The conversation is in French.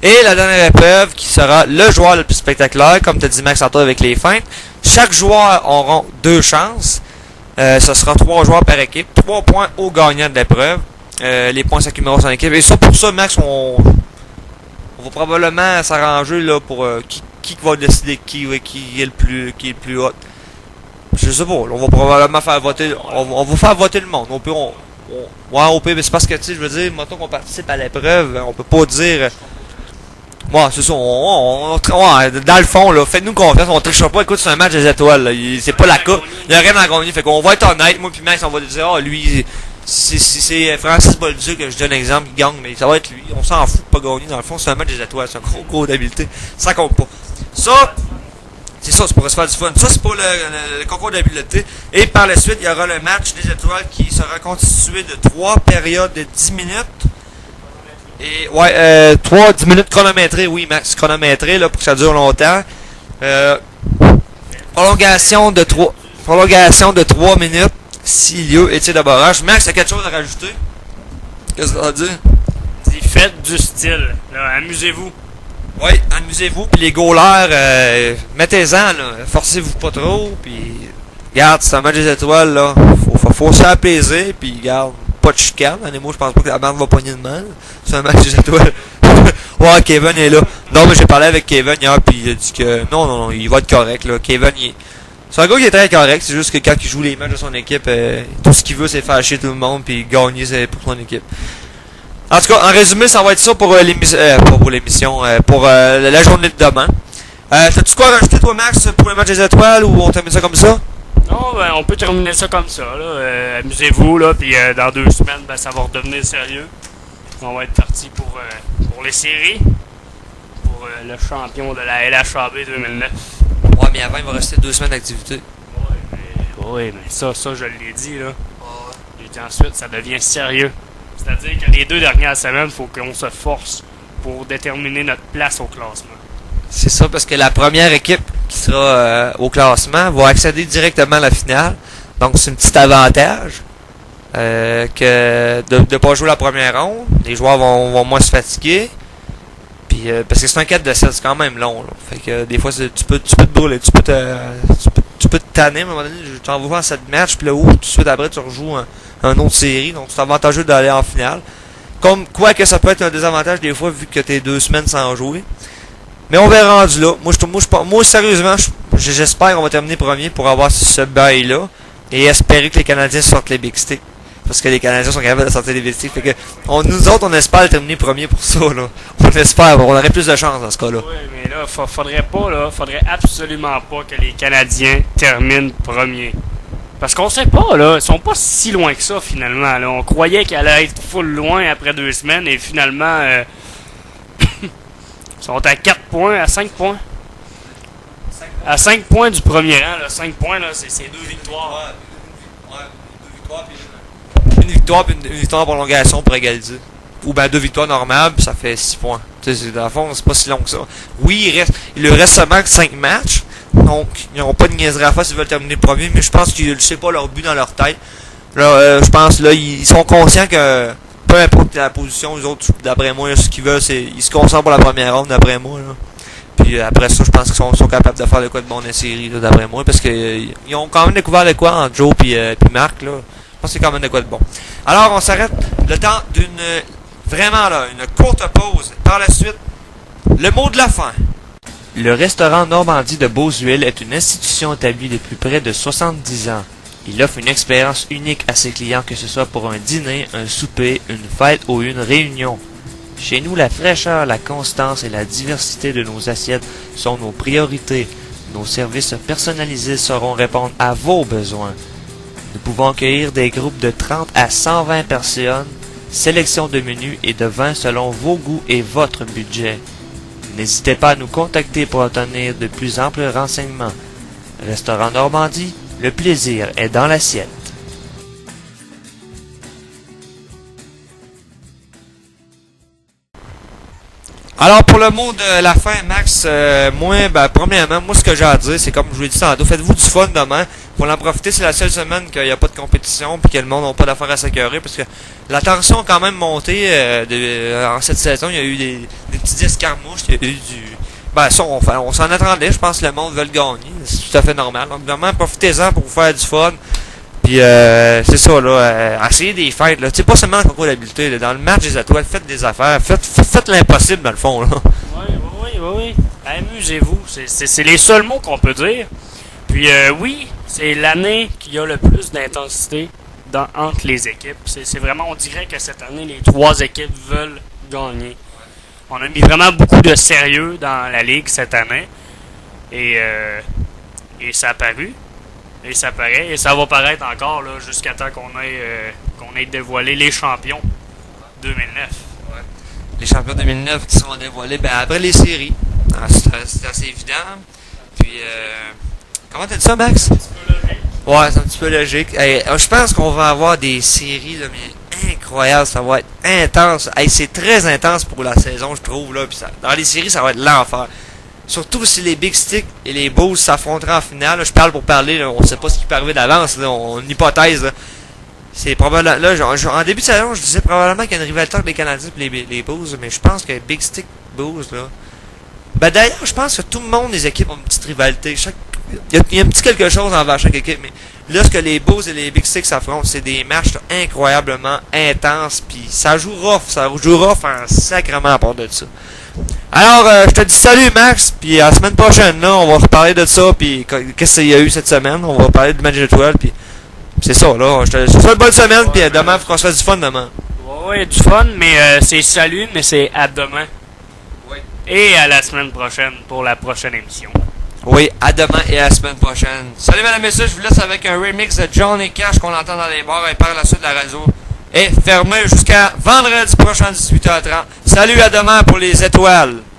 Et la dernière épreuve qui sera le joueur le plus spectaculaire, comme tu as dit Max tantôt avec les feintes. Chaque joueur aura 2 chances. Ce sera 3 joueurs par équipe. 3 points au gagnant de l'épreuve. Les points s'accumuleront sur l'équipe. Et ça, pour ça, Max, on va probablement s'arranger là pour qui va décider qui est le plus haut. Je sais pas, on va probablement faire voter. On va faire voter le monde. Au pire, mais c'est parce que, tu sais, je veux dire, maintenant qu'on participe à l'épreuve, on peut pas dire. C'est ça, dans le fond, là, faites-nous confiance, on trichera pas, écoute, c'est un match des étoiles, là, c'est pas la coupe, il y a rien à gagner, fait qu'on va être honnête, moi pis Max, on va dire, lui, c'est Francis Bolduc, que je donne un exemple, qui gagne, mais ça va être lui, on s'en fout de pas gagner, dans le fond, c'est un match des étoiles, c'est un gros cours d'habileté, ça compte pas. Ça, c'est ça, c'est pour se faire du fun. Ça, c'est pour le concours d'habileté. Et par la suite, il y aura le match des étoiles qui sera constitué de 3 périodes de 10 minutes. Et 10 minutes chronométrées, oui, Max, chronométrées, là, pour que ça dure longtemps. Prolongation de 3 minutes, s'il y a et tir de barrage. Max, il y a quelque chose à rajouter? Qu'est-ce que ça veut dire? Faites du style, là, amusez-vous. Oui, amusez-vous, puis les goalers, mettez-en, là, forcez-vous pas trop, puis regarde, c'est un match des étoiles, là, faut se faire plaisir, puis regarde, pas de chicane, moi je pense pas que la bande va pogner de mal, c'est un match des étoiles. Ouais, Kevin est là. Non, mais j'ai parlé avec Kevin hier, puis il a dit que non, il va être correct, là. Kevin, c'est un gars qui est très correct, c'est juste que quand il joue les matchs de son équipe, tout ce qu'il veut c'est faire chier tout le monde, puis gagner c'est pour son équipe. En tout cas, en résumé, ça va être ça pour l'émission, pour la journée de demain. T'as-tu quoi à rajouter, toi, Max, pour le match des étoiles, ou on termine ça comme ça? Non, on peut terminer ça comme ça, là. Amusez-vous, là, puis dans 2 semaines, ça va redevenir sérieux. On va être parti pour les séries, pour le champion de la LHAB 2009. Ouais, mais avant, il va rester 2 semaines d'activité. Oui, mais ça, je l'ai dit, là. Et puis ensuite, ça devient sérieux. C'est-à-dire que les 2 dernières semaines, il faut qu'on se force pour déterminer notre place au classement. C'est ça, parce que la première équipe qui sera au classement va accéder directement à la finale. Donc, c'est un petit avantage que de ne pas jouer la première ronde. Les joueurs vont moins se fatiguer. Puis, parce que c'est un 4 de 7, c'est quand même long. Là. Fait que des fois, tu peux te brûler, tu peux te tanner. À un moment donné, tu t'envoies à cette match, puis là, tout de suite après, tu rejoues un autre série. Donc, c'est avantageux d'aller en finale. Comme quoi que ça peut être un désavantage des fois, vu que tu es 2 semaines sans jouer. Mais on verra rendu là. Moi sérieusement, j'espère qu'on va terminer premier pour avoir ce bail-là. Et espérer que les Canadiens sortent les Big Sticks. Parce que les Canadiens sont capables de sortir les Big Sticks. Fait que nous autres, on espère terminer premier pour ça. Là. On espère. On aurait plus de chance dans ce cas-là. Oui, mais là, faudrait absolument pas que les Canadiens terminent premier. Parce qu'on sait pas, là. Ils sont pas si loin que ça, finalement. Là. On croyait qu'elle allait être full loin après 2 semaines. Et finalement... Ils sont à 4 points, à 5 points. À 5 points du premier rang, là. 5 points, là, c'est 2 victoires. Ouais, 2 victoires puis une victoire en prolongation pour égaliser. Ou ben 2 victoires normales, puis ça fait 6 points. Tu sais, dans le fond, c'est pas si long que ça. Oui, il leur reste seulement 5 matchs. Donc, ils n'auront pas de niaiserie à faire s'ils veulent terminer premier, mais je pense qu'ils ne savent pas leur but dans leur tête. Là, je pense, là, ils sont conscients que peu importe la position, les autres, d'après moi, là, ce qu'ils veulent, c'est ils se concentrent pour la première ronde, d'après moi. Là. Puis après ça, je pense qu'ils sont capables de faire de quoi de bon en série, là, d'après moi, parce qu'ils ont quand même découvert de quoi entre Joe puis Marc. Là. Je pense que c'est quand même de quoi de bon. Alors, on s'arrête le temps une courte pause. Par la suite, le mot de la fin. Le restaurant Normandie de Beauzuil est une institution établie depuis près de 70 ans. Il offre une expérience unique à ses clients, que ce soit pour un dîner, un souper, une fête ou une réunion. Chez nous, la fraîcheur, la constance et la diversité de nos assiettes sont nos priorités. Nos services personnalisés sauront répondre à vos besoins. Nous pouvons accueillir des groupes de 30 à 120 personnes, sélection de menus et de vins selon vos goûts et votre budget. N'hésitez pas à nous contacter pour obtenir de plus amples renseignements. Restaurant Normandie, le plaisir est dans l'assiette. Alors, pour le mot de la fin, Max, moi, premièrement, moi, ce que j'ai à dire, c'est comme je vous l'ai dit tantôt, faites-vous du fun demain. Pour en profiter, c'est la seule semaine qu'il n'y a pas de compétition puis que le monde n'a pas d'affaires à s'écœurer parce que la tension a quand même monté en cette saison. Il y a eu des petits escarmouches, il y a eu ça, on s'en attendait. Je pense que le monde veut le gagner. C'est tout à fait normal. Donc, vraiment, profitez-en pour vous faire du fun. Puis, c'est ça, là. Essayez des fêtes, là. Tu sais, pas seulement le concours d'habileté, là. Dans le match des étoiles, faites des affaires. Faites l'impossible, dans le fond, là. Oui. Amusez-vous. C'est les seuls mots qu'on peut dire. Puis, oui, c'est l'année qui a le plus d'intensité entre les équipes. C'est vraiment, on dirait que cette année, les 3 équipes veulent gagner. On a mis vraiment beaucoup de sérieux dans la ligue cette année. Et ça a paru. Et ça paraît. Et ça va paraître encore là, jusqu'à temps qu'on ait dévoilé les champions 2009. Ouais. Les champions 2009 qui seront dévoilés après les séries. C'est assez évident. Puis, comment t'as dit ça, Max? Ouais, c'est un petit peu logique. Hey, je pense qu'on va avoir des séries là, mais incroyables. Ça va être intense. Hey, c'est très intense pour la saison, je trouve. Là. Puis dans les séries, ça va être l'enfer. Surtout si les Big Sticks et les Bulls s'affronteront en finale. Là, je parle pour parler. Là, on ne sait pas ce qui peut arriver d'avance. Là, on hypothèse. Là. C'est probablement. Là, en début de saison, je disais probablement qu'il y a une rivalité entre les Canadiens et les Bulls. Mais je pense que Big Stick Bulls, là. D'ailleurs, je pense que tout le monde, les équipes ont une petite rivalité. Il y a un petit quelque chose envers chaque équipe. Mais là, ce que les Bulls et les Big Sticks s'affrontent, c'est des matchs là, incroyablement intenses. Puis ça joue rough. Ça joue rough en sacrement à part de ça. Alors, je te dis salut Max, puis à la semaine prochaine, là, on va reparler de ça, puis qu'est-ce qu'il y a eu cette semaine, on va parler du match d'étoiles, puis c'est ça, là, je te souhaite une bonne semaine, puis demain, il faut qu'on se fasse du fun demain. Oui, du fun, mais c'est salut, mais c'est à demain. Oui. Et à la semaine prochaine pour la prochaine émission. Oui, à demain et à la semaine prochaine. Salut mesdames et messieurs, je vous laisse avec un remix de John et Cash qu'on entend dans les bars et par la suite de la radio. Et fermé jusqu'à vendredi prochain 18h30. Salut, à demain pour les étoiles.